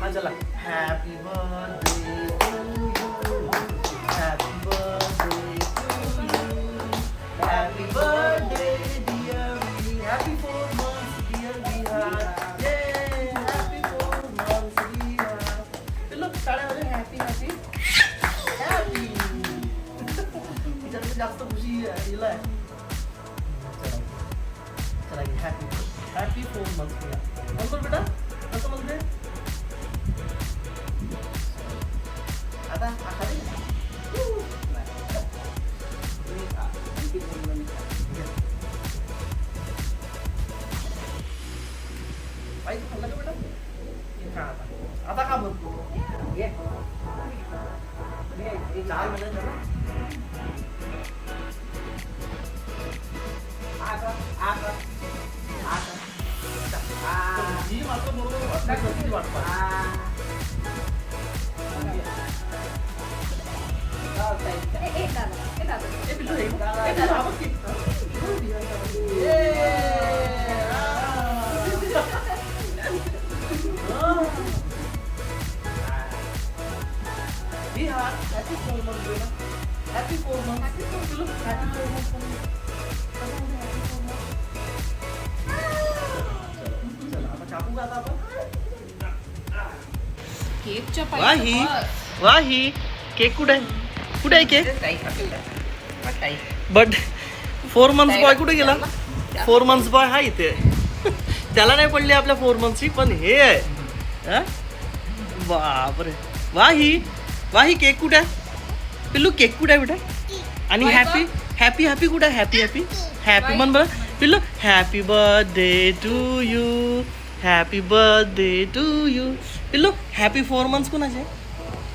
हा चला. Happy birthday to you, happy birthday to you, happy birthday dear me, happy 4 months dear Vihar, ये happy 4 months Vihar. चलो टाळ्या वाजवा. Happy happy happy. तिच्याकडे जास्त खुशी हिला आहे. चला हॅपी हॅपी 4 months विहार. बोल बेटा कसं म्हणते आता आखाडी पाहिजे खाल्ला का बेटा हे खा आता खा बोलतो ये 4 महिने झाले. ही मात्र बरोबर किती वाटतं. Happy 4 months बेटा. Happy 4 months. चलो happy 4 months. चला आता कापू का आता आपण. केकच्या वाही वाही केक कुठे आहे. कुठे आहे केक. बट 4 months बॉय कुठे गेला. 4 months बॉय हा इथे. त्याला नाही पडली आपल्या 4 monthsची पण हे आहे. बापरे. वाही वाही केक कुठे आहे. पिल्लू केक कुठे आहे बेटा. आणि हॅपी हॅपी हॅपी कुठे आहे. हॅपी हॅपी हॅपी म्हण बरं पिल्लू. Happy birthday to you, happy birthday to you. पिल्लू हॅपी 4 months कुणाचे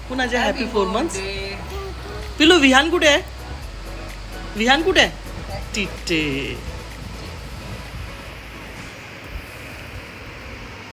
कुणाचे हॅपी 4 months. पिल्लू विहान कुठे आहे. विहान कुठे आहे. तिथे